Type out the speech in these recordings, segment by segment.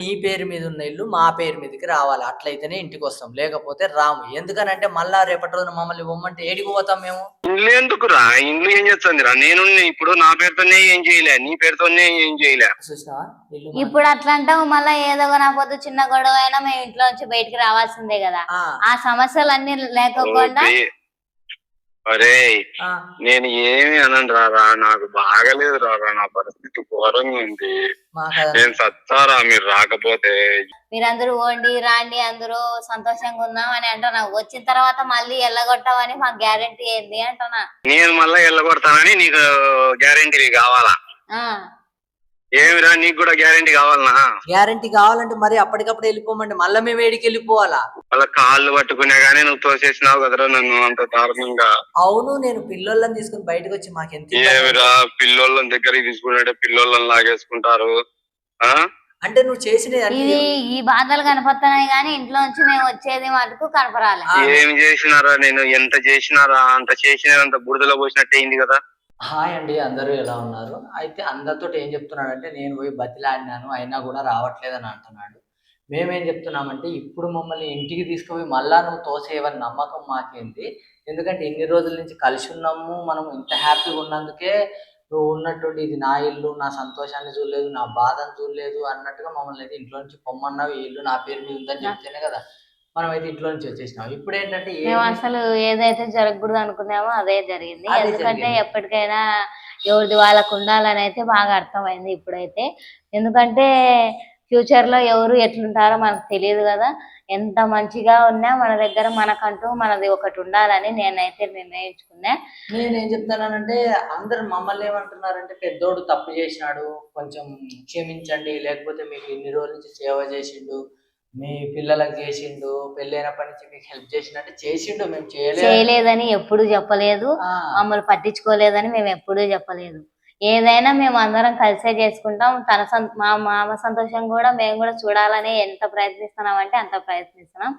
నీ పేరు మీద ఉన్న ఇల్లు మా పేరు మీదకి రావాలి. అట్లయితేనే ఇంటికొస్తాం. లేకపోతే రాము. ఎందుకనంటే మళ్ళా రేపటి రోజున మమ్మల్ని పొమ్మంటే ఏడికి పోతాం మేము? ఇండ్లు ఎందుకురా? ఇండ్లు ఏం చేస్తుందిరా? నేను ఇప్పుడు నా పేరుతోనే ఏం చేయలే, నీ పేరుతోనే ఏం చేయలే. చూసినావా? ఇప్పుడు అట్లా అంటావు. మళ్ళీ ఏదో నాపోతే చిన్న గొడవ అయినా మేము ఇంట్లో నుంచి బయటికి రావాల్సిందే కదా. ఆ సమస్యలన్నీ లేకపోకుండా అరే నేను ఏమి అనను రారా, నాకు బాగలేదు రారా, నా పరిస్థితి ఘోరంగా ఉంది. నేను సత్తారా మీరు రాకపోతే. మీరందరూ ఓండి రాండి అందరూ సంతోషంగా ఉన్నాం అని అంటున్నా. వచ్చిన తర్వాత మళ్ళీ ఎల్లగొట్టావని మాకు గ్యారెంటీ ఏంది అంటున్నా. నేను మళ్ళీ ఎల్లగొడతానని నీకు గ్యారెంటీ కావాలా? ఏమిరా నీకు కూడా గ్యారెంటీ కావాలనా? గ్యారెంటీ కావాలంటే మరి అప్పటికప్పుడు వెళ్ళిపోమండి. మళ్ళీ మేము ఏడికి వెళ్ళిపోవాలా? వాళ్ళ కాళ్ళు పట్టుకునే గానీ నువ్వు తోసేసినావు కదరా నన్ను అంత దారుణంగా. అవును, నేను పిల్లోళ్ళని తీసుకుని బయటకు వచ్చి మాకెంత. ఏమిరా పిల్లోళ్ళని దగ్గరికి తీసుకుంటే పిల్లోళ్ళని లాగేసుకుంటారు. అంటే నువ్వు చేసిన ఈ బాధలు కనపడుతున్నాయి కానీ ఇంట్లో నుంచి మేము వచ్చేది మటుకు కనపరాలి. ఏం చేసినారా? నేను ఎంత చేసినారా? అంత చేసినంత బురదలో పోసినట్టు అయింది కదా. హాయ్ అండి, అందరూ ఎలా ఉన్నారు? అయితే అందరితో ఏం చెప్తున్నాడంటే నేను పోయి బతిలాడినాను అయినా కూడా రావట్లేదని అంటున్నాడు. మేమేం చెప్తున్నామంటే ఇప్పుడు మమ్మల్ని ఇంటికి తీసుకుపోయి మళ్ళా నువ్వు తోసేవని నమ్మకం మాకేంటి? ఎందుకంటే ఇన్ని రోజుల నుంచి కలిసి ఉన్నాము, మనం ఇంత హ్యాపీగా ఉన్నందుకే నువ్వు ఉన్నట్టుండి ఇది నా ఇల్లు, నా సంతోషాన్ని చూడలేదు, నా బాధను చూడలేదు అన్నట్టుగా మమ్మల్ని అయితే ఇంట్లో నుంచి పొమ్మన్నావు. ఈ ఇల్లు నా పేరు మీద ఉందని చెప్తేనే కదా మనం అయితే ఇంట్లో నుంచి వచ్చేసినాం. ఇప్పుడు ఏంటంటే అసలు ఏదైతే జరగకూడదు అనుకున్నామో అదే జరిగింది. ఎందుకంటే ఎప్పటికైనా ఎవరిది వాళ్ళకు ఉండాలని అయితే బాగా అర్థమైంది ఇప్పుడైతే. ఎందుకంటే ఫ్యూచర్ లో ఎవరు ఎట్లుంటారో మనకు తెలియదు కదా. ఎంత మంచిగా ఉన్నా మన దగ్గర మనకంటూ మనది ఒకటి ఉండాలని నేనైతే నిర్ణయించుకున్నా. నేనేం చెప్తానంటే అందరు మమ్మల్ని ఏమంటున్నారంటే పెద్దోడు తప్పు చేసినాడు, కొంచెం క్షమించండి, లేకపోతే మీకు ఇన్ని రోజుల నుంచి సేవ చేసిండు, మీ పిల్లలకు చేసిండు, పెళ్ళైనప్పటి నుంచి మీకు హెల్ప్ చేసినట్టు చేసిండు. మేము చేయలేదని ఎప్పుడు చెప్పలేదు, మమ్మల్ని పట్టించుకోలేదని మేము ఎప్పుడూ చెప్పలేదు. ఏదైనా మేము అందరం కలిసే చేసుకుంటాం. మా మామ సంతోషం కూడా మేము కూడా చూడాలని ఎంత ప్రయత్నిస్తున్నాం అంటే అంత ప్రయత్నిస్తున్నాం.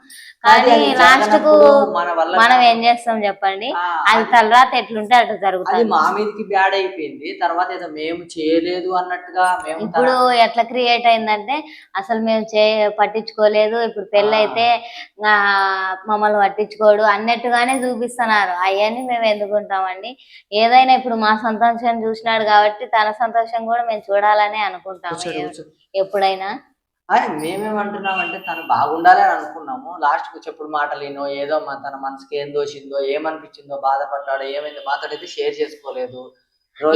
కానీ లాస్ట్ కు మనం ఏం చేస్తాం చెప్పండి? అది తలరాత ఎట్లుంటే అటు జరుగుతుంది. మా మీదకి బ్యాడ్ అయిపోయింది. తర్వాత ఏదో మేము చేయలేదు అన్నట్టుగా ఇప్పుడు ఎట్లా క్రియేట్ అయిందంటే అసలు మేము పట్టించుకోలేదు, ఇప్పుడు పెళ్ళైతే మమ్మల్ని పట్టించుకోడు అన్నట్టుగానే చూపిస్తున్నారు. అవన్నీ మేము ఎందుకుంటామండి? ఏదైనా ఇప్పుడు మా సంతోషం చూసినాడు కాబట్టి తన సంతోషం కూడా మేము చూడాలని అనుకుంటాము ఎప్పుడైనా. మేమేమంటున్నామంటే తను బాగుండాలి అని అనుకున్నాము. లాస్ట్ కు చెప్పుడు మాటలు ఏనో ఏదో తన మనసుకి ఏం దోషిందో, ఏమనిపించిందో, బాధపడ్డాడో ఏమైందో మాతో అయితే షేర్ చేసుకోలేదు.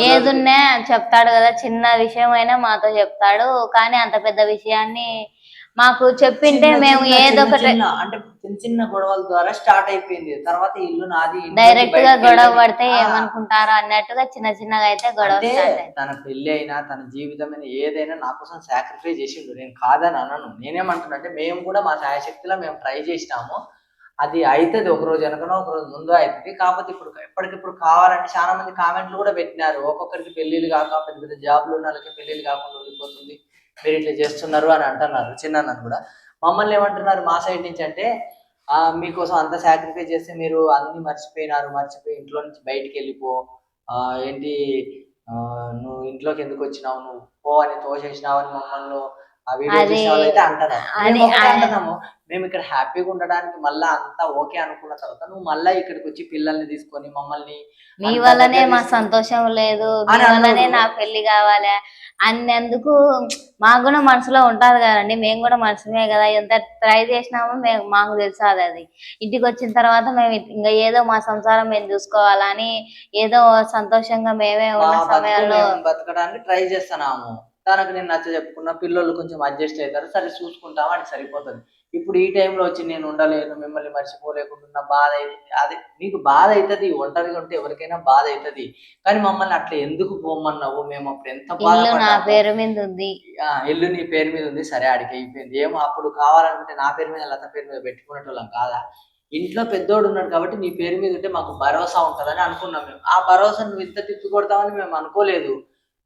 ఏదున్నా చెప్తాడు కదా, చిన్న విషయం అయినా మాతో చెప్తాడు. కానీ అంత పెద్ద విషయాన్ని మాకు చెప్పింటే మేము ఏదో ఒకటి అంటే చిన్న చిన్న గొడవల ద్వారా స్టార్ట్ అయిపోయింది. తర్వాత ఇల్లు నాది, డైరెక్ట్ గా గొడవ పడితే ఏమనుకుంటారో అన్నట్టుగా చిన్న చిన్నగా అయితే గొడవ. తన పెళ్లి అయినా తన జీవితం ఏదైనా నా కోసం సాక్రిఫైస్ చేసిండు, నేను కాదని అనను. నేనేమంటున్నా అంటే మేము కూడా మా శాయశక్తిలో మేము ట్రై చేసినాము. అది అవుతుంది, ఒక రోజు వెనకనో ఒక రోజు ముందు అవుతుంది. కాకపోతే ఇప్పుడు ఎప్పటికిప్పుడు కావాలంటే చాలా మంది కామెంట్లు కూడా పెట్టినారు. ఒక్కొక్కరికి పెళ్లిళ్ళు కాక పెద్ద పెద్ద జాబ్లు ఉన్న వాళ్ళకి పెళ్లిళ్ళు కాకుండా ఉండిపోతుంది, మీరు ఇట్లా చేస్తున్నారు అని అంటున్నారు. చిన్న కూడా మమ్మల్ని ఏమంటున్నారు మా సైడ్ నుంచి అంటే మీకోసం అంత సాక్రిఫైస్ చేస్తే మీరు అన్ని మర్చిపోయి ఇంట్లో నుంచి బయటికి వెళ్ళిపో, ఏంటి నువ్వు ఇంట్లోకి ఎందుకు వచ్చినావు, నువ్వు పో అని తోసేసినావు అని మమ్మల్ని ఆ వీడియో చేసిన వాళ్ళైతే అంటున్నాము. మేము ఇక్కడ హ్యాపీగా ఉండడానికి మళ్ళా అంతా ఓకే అనుకున్న తర్వాత నువ్వు మళ్ళా ఇక్కడికి వచ్చి పిల్లల్ని తీసుకొని మమ్మల్ని మీ వల్లనే మా సంతోషం లేదు, మీ వల్లనే నా పెళ్లి కావాలి అన్నందుకు మాకు కూడా మనసులో ఉంటది కదండి. మేము కూడా మనసుమే కదా, ఎంత ట్రై చేసినామో మాకు తెలుసు. అది ఇంటికి వచ్చిన తర్వాత మేము ఇంకా ఏదో మా సంసారం మేము చూసుకోవాలని ఏదో సంతోషంగా మేమే ఉన్న సమయంలో బతకడానికి ట్రై చేస్తున్నాము. తనకు నేను నచ్చ చెప్పుకున్న పిల్లలు కొంచెం అడ్జస్ట్ అవుతారు, సరే చూసుకుంటాము, అది సరిపోతుంది. ఇప్పుడు ఈ టైంలో వచ్చి నేను ఉండలేను, మిమ్మల్ని మర్చిపోలేకుండా బాధ అవుతుంది. అది మీకు బాధ అవుతుంది, ఒంటరిగా ఉంటే ఎవరికైనా బాధ అవుతుంది. కానీ మమ్మల్ని అట్లా ఎందుకు పోమన్నావు? మేము అప్పుడు ఎంత బాధ, నా పేరు మీద ఉంది, ఇల్లు నీ పేరు మీద ఉంది, సరే అడిగి అయిపోయింది. ఏమో అప్పుడు కావాలనుకుంటే నా పేరు మీద లత పేరు మీద పెట్టుకునేటోళ్ళం కాదా? ఇంట్లో పెద్దోడు ఉన్నాడు కాబట్టి నీ పేరు మీద ఉంటే మాకు భరోసా ఉంటుందని అనుకున్నాం. మేము ఆ భరోసా నువ్వు ఇంత తిప్పుకొడతామని మేము అనుకోలేదు.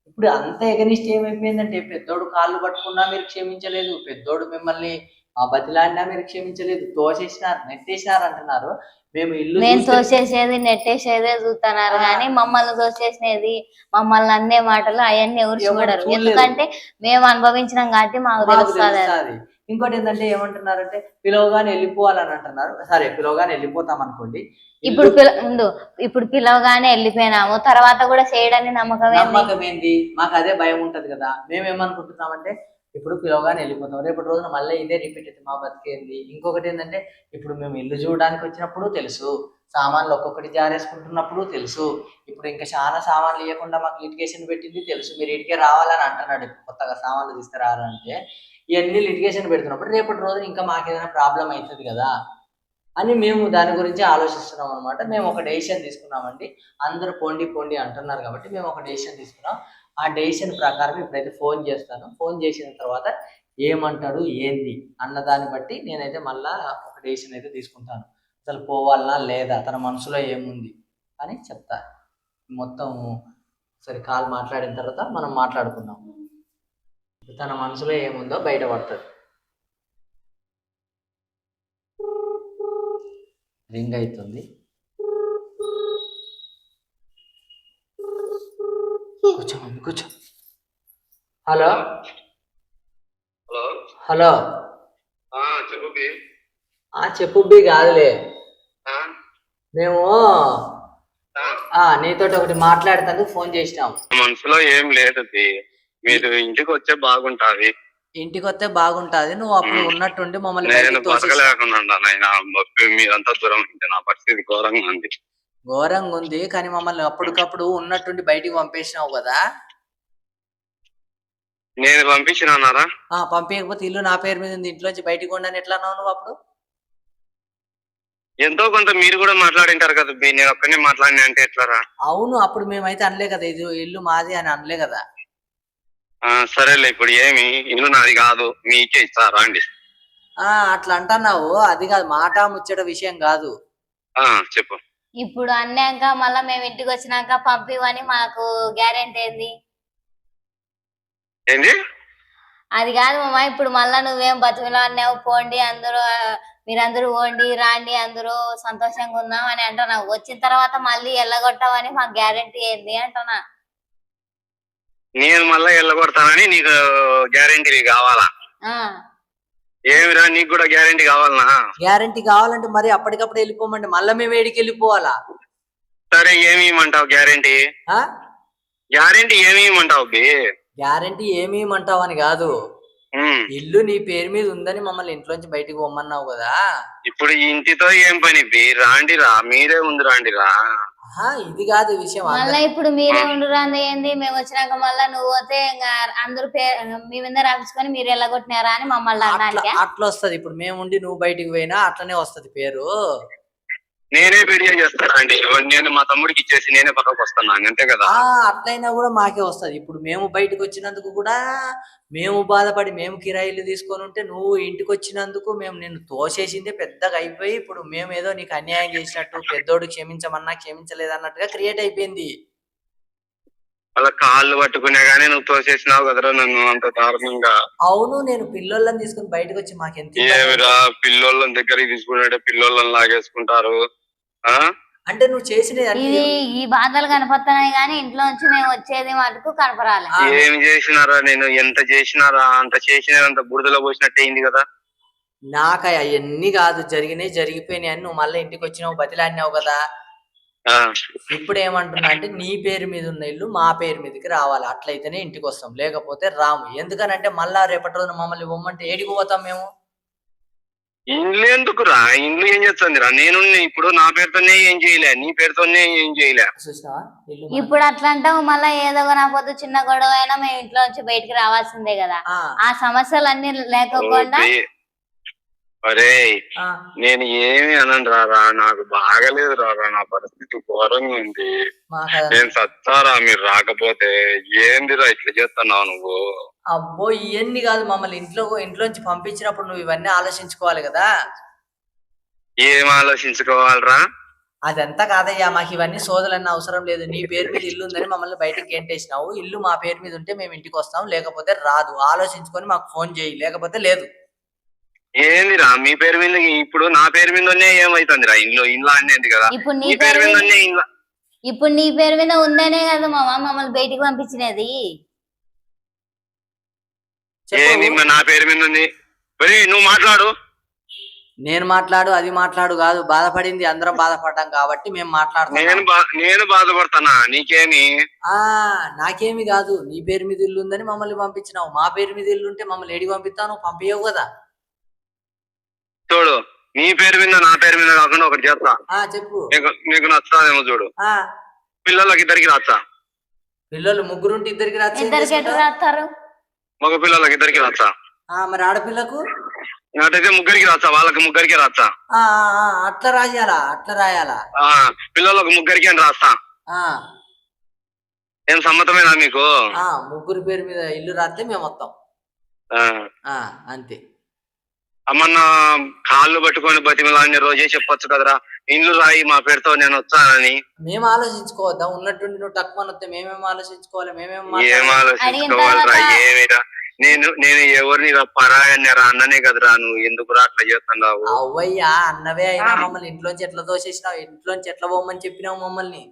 ఇప్పుడు అంత ఎగనిస్ట్ ఏమైపోయిందంటే పెద్దోడు కాళ్ళు పట్టుకున్నా మీరు క్షమించలేదు, పెద్దోడు మిమ్మల్ని మా బతిలాడినా మీరు క్షమించలేదు, తోసేసినారు, నెట్టేసినారు అంటున్నారు. మేము ఇల్లు మేము చూస్తే తోసేసేది నెట్టేసేదే చూస్తున్నారు ఆ. కానీ మమ్మల్ని తోసేసినది మమ్మల్ని అన్నే మాటలు అవన్నీ ఎవరు ఎవరు చూడరు. చూడలేదు. ఎందుకంటే మేము అనుభవించినాం కాబట్టి మాకు మాకు తెలుస్తుంది అది. తెలుస్తుంది. ఇంకోటి ఏంటంటే ఏమంటున్నారంటే పిలవగానే వెళ్ళిపోవాలని అంటున్నారు. సరే పిలవగానే వెళ్ళిపోతాం అనుకోండి. ఇప్పుడు ఇప్పుడు పిలవగానే వెళ్ళిపోయినాము, తర్వాత కూడా చేయడానికి నమ్మకం ఏంది? నమ్మకం ఏంది? మాకు అదే భయం ఉంటది కదా. మేమేమనుకుంటున్నామంటే ఇప్పుడు పిలవగానే వెళ్ళిపోతాం, రేపటి రోజున మళ్ళీ ఇదే రిపీట్ అవుతుంది, మా బతికేంది. ఇంకొకటి ఏంటంటే ఇప్పుడు మేము ఇల్లు చూడడానికి వచ్చినప్పుడు తెలుసు, సామాన్లు ఒక్కొక్కటి జారేసుకుంటున్నప్పుడు తెలుసు, ఇప్పుడు ఇంకా చాలా సామాన్లు ఇవ్వకుండా మాకు లిటిగేషన్ పెట్టింది తెలుసు. మీరు ఇటుకే రావాలని అంటున్నాడు, ఇప్పుడు కొత్తగా సామాన్లు తీసుకురావాలంటే ఇవన్నీ లిటిగేషన్ పెడుతున్నప్పుడు రేపటి రోజున ఇంకా మాకేదైనా ప్రాబ్లం అవుతుంది కదా అని మేము దాని గురించి ఆలోచిస్తున్నాం అనమాట. మేము ఒక డెసిషన్ తీసుకున్నామండి. అందరూ పోండి పోండి అంటున్నారు కాబట్టి మేము ఒక డెసిషన్ తీసుకున్నాం. ఆ డెసిషన్ ప్రకారం ఇప్పుడైతే ఫోన్ చేస్తాను. ఫోన్ చేసిన తర్వాత ఏమంటాడు ఏంది అన్న దాన్ని బట్టి నేనైతే మళ్ళా ఒక డెసిషన్ అయితే తీసుకుంటాను. అసలు పోవాలనా లేదా, తన మనసులో ఏముంది అని చెప్తా. మొత్తం సరే కాల్ మాట్లాడిన తర్వాత మనం మాట్లాడుకుందాం. తన మనసులో ఏముందో బయటపడుతుంది. రింగ్ అవుతుంది. కూర్చో మమ్మీ కూర్చో. హలో హలో హలో చెప్పు బి. చెప్పు బి కాదులే, ఆ, మేము నీతో ఒకటి మాట్లాడుతందుకు ఫోన్ చేసినాం. మనసులో ఏం లేదు బి. మీరు ఇంటికి వచ్చే బాగుంటాది. ఇంటికి వస్తే బాగుంటది. నువ్వు అప్పుడు ఉన్నట్టుండి మమ్మల్ని నేను బయటికి తోసేసినావు. బతకలేకుండా మీరంతా దూరం ఉంది, నా పరిస్థితి ఘోరంగా ఉంది. ఘోరంగా ఉంది కానీ మమ్మల్ని అప్పటికప్పుడు ఉన్నట్టుండి బయటికి పంపేసినావు కదా. నేను పంపించినారా? పంపించకపోతే ఇల్లు నా పేరు మీద ఉంది, ఇంట్లోంచి బయటికి ఉండని ఎట్లా అన్నావు నువ్వు అప్పుడు? ఎంతో కొంత మీరు కూడా మాట్లాడింటారు కదా బి, నేను ఒక్కనే మాట్లాడినా అంటే ఎట్లారా? అవును, అప్పుడు మేమైతే అనలే కదా ఇది ఇల్లు మాది అని అనలే కదా. సరేలే, ఇప్పుడు ఏమి ఇల్లు నాది కాదు మీకే ఇస్తారా అండి? అట్లా అంటున్నావు, అది కాదు, మాట ముచ్చట విషయం కాదు. చెప్పు. ఇప్పుడు అన్నాక మళ్ళా మేము ఇంటికి వచ్చినాక పంపివని మాకు గ్యారెంటీ ఏంది? ఏంది? అది కాదు మామ, ఇప్పుడు మళ్ళా నువ్వేం బతుకులో అన్నావు పోండి అందరూ, మీరందరూ పోండి రాండి అందరూ సంతోషంగా ఉన్నాం అని అంటున్నావు. వచ్చిన తర్వాత మళ్ళీ ఎల్లగొట్టావని మాకు గ్యారెంటీ ఏంది అంటున్నా. నేను మళ్ళా ఎల్లగొడతానని నీకు గ్యారెంటీ కావాలా? ఏమిరా నీకు కూడా గ్యారెంటీ కావాలనా? గ్యారెంటీ కావాలంటే మరి అప్పటికప్పుడు వెళ్ళిపోమండి, మళ్ళీ మేము ఏడికి వెళ్ళిపోవాలా? సరే ఏమి ఇమ్మంటావు గ్యారెంటీ? గ్యారెంటీ ఏమి ఇమ్మంటావు బి? గ్యారెంటీ ఏమి ఇమ్మంటావు అని కాదు, ఇల్లు నీ పేరు మీద ఉందని మమ్మల్ని ఇంట్లోంచి బయటికి పోమన్నావు కదా. ఇప్పుడు ఇంటితో ఏం పని బి? రాండిరా, మీరే ఉంది రాండిరా. ఇది కాదు విషయం. మళ్ళా ఇప్పుడు మీరే ఉండురాంది ఏంది? మేము వచ్చినాక మళ్ళా నువ్వు పోతే ఇంకా అందరూ మీ మీద రాపించుకొని మీరు ఎల్లగొట్టినారా అని మమ్మల్ని అనడానికి అట్లా వస్తది. ఇప్పుడు మేము ఉండి నువ్వు బయటికి పోయినా అట్లనే వస్తది పేరు. నేనే వీడియో చేస్తాను అండి, నేను మా తమ్ముడికి ఇచ్చేసి నేనే పక్కకు వస్తాను అంతే కదా. అట్లయినా కూడా మాకే వస్తది. ఇప్పుడు మేము బయటకు వచ్చినందుకు కూడా మేము బాధపడి మేము కిరాయిలు తీసుకొని ఉంటే, నువ్వు ఇంటికి వచ్చినందుకు మేము నిన్ను తోసేసిందే పెద్దగా అయిపోయి ఇప్పుడు మేము ఏదో నీకు అన్యాయం చేసినట్టు, పెద్దోడు క్షమించమన్నా క్షమించలేదన్నట్టుగా క్రియేట్ అయిపోయింది. అలా కాళ్ళు పట్టుకునే గానీ నువ్వు తోసేసినావు కదరా నన్ను అంత దారుణంగా. అవును, నేను పిల్లోళ్ళని తీసుకుని బయటకు వచ్చి మాకెంత ఏమిరా పిల్లోళ్ళని దగ్గరికి తీసుకుంటే పిల్లోళ్ళని లాగేసుకుంటారు. అంటే నువ్వు చేసిన ఈ బాధలు కనపడుతున్నాయి కానీ ఇంట్లో నుంచి మేము వచ్చేది మటుకు కనపరాలి. ఏం చేసినారా? నేను ఎంత చేసినారా? అంత చేసినంత బురదలో పోసినట్టే అయింది కదా. నాకు అవన్నీ కాదు, జరిగినాయి జరిగిపోయినాయి అని నువ్వు మళ్ళీ ఇంటికి వచ్చినావు, బతిలాడినావు కదా. ఇప్పుడు ఏమంటున్నా అంటే నీ పేరు మీద ఉన్న ఇల్లు మా పేరు మీదకి రావాలి, అట్లయితేనే ఇంటికి వస్తాం, లేకపోతే రాము. ఎందుకనంటే మళ్ళా రేపటి రోజున మమ్మల్ని ఇవ్వమంటే ఏడికి పోతాం మేము? ఇండ్లు ఎందుకురా? ఇండ్లు ఏం చేస్తుందిరా? నేను ఇప్పుడు నా పేరుతోనే ఏం చేయలే, నీ పేరుతోనే ఏం చేయలే. ఇప్పుడు అట్లా అంటావు మళ్ళా ఏదో నా పొద్దు చిన్న గొడవ అయినా మేము ఇంట్లో నుంచి బయటికి రావాల్సిందే కదా. ఆ సమస్యలన్నీ లేకపోకుండా అరే నేను ఏమి అనండి రారా, నాకు బాగలేదు రారా, నా పరిస్థితి ఘోరంగా ఉంది. నేను సత్తారా మీరు రాకపోతే? ఏందిరా ఇట్లా చేస్తున్నావు నువ్వు? అబ్బో ఇవన్నీ కాదు, మమ్మల్ని ఇంట్లోంచి పంపించినప్పుడు నువ్వు ఇవన్నీ ఆలోచించుకోవాలి కదా. ఏం ఆలోచించుకోవాలరా? అదంతా కాదయ్యా, మాకు ఇవన్నీ సోదలన్నీ అవసరం లేదు. నీ పేరు మీద ఇల్లు ఉందని మమ్మల్ని బయటకి గెంటేసినావు, ఇల్లు మా పేరు మీద ఉంటే మేము ఇంటికి వస్తాం, లేకపోతే రాదు. ఆలోచించుకొని మాకు ఫోన్ చేయి, లేకపోతే లేదు. ఏందిరా మీ పేరు మీద ఇప్పుడు నా పేరు మీదనే ఏమైతుందిరా ఇంట్లో అనేది కదా ఇప్పుడు నీ పేరు మీదనే ఇంట్లో ఇప్పుడు నీ పేరు మీద ఉందనే కదా మామ మమ్మల్ని బయటికి పంపించినది. ఏంది నా పేరు మీద ఉంది? మరి నువ్వు మాట్లాడు. నేను మాట్లాడు అది మాట్లాడు కాదు, బాధపడింది అందరం బాధపడ్డాం కాబట్టి మేము మాట్లాడుతున్నాం. నేను బాధపడతానా? నీకేమి? నాకేమి కాదు, నీ పేరు మీద ఇల్లు ఉందని మమ్మల్ని పంపించినావు. మా పేరు మీద ఇల్లు ఉంటే మమ్మల్ని ఏడికి పంపిస్తావు? నువ్వు పంపించవు కదా. చూడు, నీ పేరు మీద నా పేరు మీద కాకుండా ఒకటి చేస్తా. చెప్పు. నీకు నచ్చుతాదేమో చూడు. పిల్లలకి ఇద్దరికి రాచ్చా? పిల్లలు ముగ్గురుంటే ఇద్దరికి రాస్తారు. మగ పిల్లలకి ఇద్దరికి రాచ్చా? మరి ఆడపిల్లకు నాకైతే ముగ్గురికి రాచ్చా? వాళ్ళకి ముగ్గురికి రాచ్చా? అట్లా రాయాలా? పిల్లలకు ముగ్గురికి అని రాస్తా. ఏం సమ్మతమేనా మీకు? ముగ్గురు పేరు మీద ఇల్లు రాస్తే మేము వస్తాం. అంతే. అమ్మన్న కాళ్ళు పట్టుకొని బతిమలాన్ని రోజే చెప్పొచ్చు కదరా, ఇల్లు రాయి మా పేరుతో నేను వచ్చానని. మేము ఆలోచించుకోవద్దా? ఉన్నట్టుండి నువ్వు తక్కువ వస్తే మేమేం ఆలోచించుకోవాలి? ఏం ఆలోచించుకోవాలిరా? ఏమిరా, నేను ఎవరిని పరాయన్నారా అన్ననే కదరా, నువ్వు ఎందుకు రా అట్లా చేస్తున్నావు? అవ్వయ్యా అన్నవే అయినా మమ్మల్ని ఇంట్లోంచి ఎట్లా దోసేసినావు? ఇంట్లోంచి ఎట్లా పోమని చెప్పినావు మమ్మల్ని?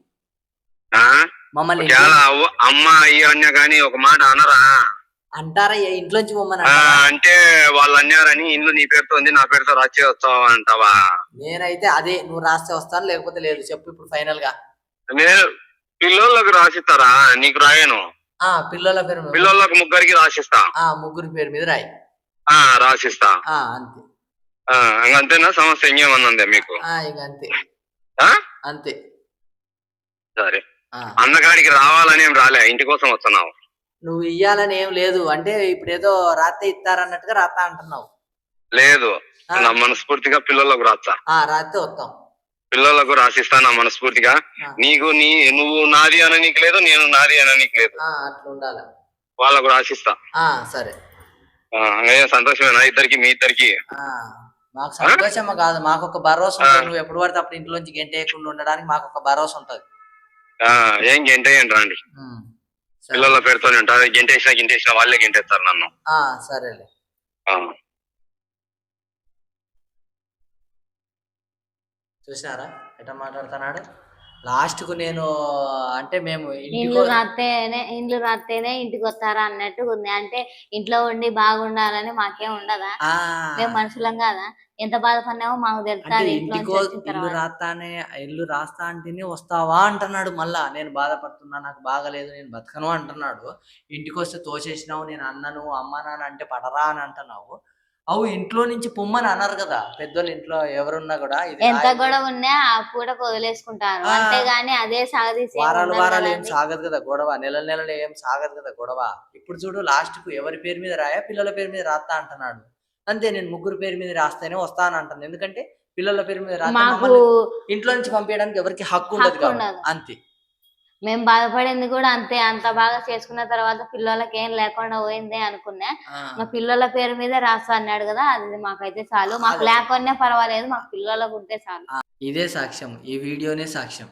అమ్మ అయ్యో అన్నా గానీ ఒక మాట అనరా? అంటారయ్యా ఇంట్లోంచి పోమని. అంటే వాళ్ళు అన్నారని ఇల్లు నీ పేరుతో ఉంది, నా పేరుతో రాసే వస్తావా అంటావా? నేనైతే అదే, నువ్వు రాస్తే వస్తాను, లేకపోతే లేదు. చెప్పు ఇప్పుడు ఫైనల్ గా. నేను పిల్లలకు రాసిస్తారా? నీకు రాయను. పిల్లలకు ముగ్గురికి రాసిస్తా. ముగ్గురి పేరు మీద రాయి. రాసిస్తా. అంతే. అంతేనా? సమస్య ఇంకేమన్నా మీకు? అంతే అంతే. సరే, అందగాడికి రావాలని ఏం రాలే, ఇంటి కోసం వస్తున్నావు. నువ్వు ఇయ్యాలని ఏం లేదు అంటే ఇప్పుడు ఏదో రాస్తే ఇస్తారన్నట్టుగా రాస్తా అంటున్నావు. లేదు, నా మనస్ఫూర్తిగా పిల్లలకు రాస్తా. రాస్తే వస్తాం. పిల్లలకు రాసిస్తా నా మనస్ఫూర్తిగా. నువ్వు నాది అని నీకు లేదు, నేను నాది అని నీకు లేదు. అట్లా ఉండాలి. వాళ్ళకు రాసిస్తా. సరే. సంతోషమేనా ఇద్దరికి? మీ ఇద్దరికి మాకు సంతోషమా కాదు, మాకు ఒక భరోసా ఉంటుంది. నువ్వు ఎప్పుడు పడితే అప్పుడు ఇంట్లోంచి గెంటేయకుండా ఉండడానికి మాకు ఒక భరోసా ఉంటది. ఏం గెంటేయండి రండి, పిల్లల పేరుతో ఉంటారు. గెంటేసిన వాళ్ళే గెంటేస్తారు నన్ను. సరేలే. చూసినారా ఎట్లా మాట్లాడుతున్నాడు? లాస్ట్ కు నేను అంటే మేము ఇండ్లు రాస్తేనే ఇంటికి వస్తారా అన్నట్టు ఉంది. అంటే ఇంట్లో ఉండి బాగుండాలని మాకేం ఉండదా? మేము మనుషులం కదా, ఎంత బాధపడినామో మాకు తెలుస్తుంది. ఇల్లు రాస్తా అంటేనే వస్తావా అంటున్నాడు. మళ్ళా నేను బాధపడుతున్నా, నాకు బాగలేదు, నేను బతకను అంటున్నాడు. ఇంటికి వస్తే తోసేసినావు, నేను అన్నను అమ్మ నాన్న అంటే పడరా అని అంటున్నావు. అవు ఇంట్లో నుంచి పొమ్మని అన్నారు కదా పెద్దోళ్ళు. ఇంట్లో ఎవరున్నా కూడా ఎంత గొడవ ఉన్నా ఆ పూట వదిలేసుకుంటారు, అంతేగాని అదే సాగదీసి వారాలు ఏం సాగదు కదా గొడవ, నెలలు ఏం సాగదు కదా గొడవ. ఇప్పుడు చూడు, లాస్ట్ కు ఎవరి పేరు మీద రాయా? పిల్లల పేరు మీద రాస్తా అంటున్నాడు. అంతే, నేను ముగ్గురు పేరు మీద రాస్తేనే వస్తాను అంటాను. ఎందుకంటే పిల్లల పేరు మీద రాస్తే ఇంట్లో నుంచి పంపించడానికి ఎవరికి హక్కు ఉండదు కాబట్టి. అంతే. మేము బాధపడింది కూడా అంతే. అంత బాగా చేసుకున్న తర్వాత పిల్లలకి ఏం లేకుండా పోయింది అనుకున్నా. మా పిల్లల పేరు మీద రాస్తా అన్నాడు కదా, అది మాకైతే చాలు. మాకు లేకుండా పర్వాలేదు, మాకు పిల్లలకు ఉంటే చాలు. ఇదే సాక్ష్యం, ఈ వీడియోనే సాక్ష్యం.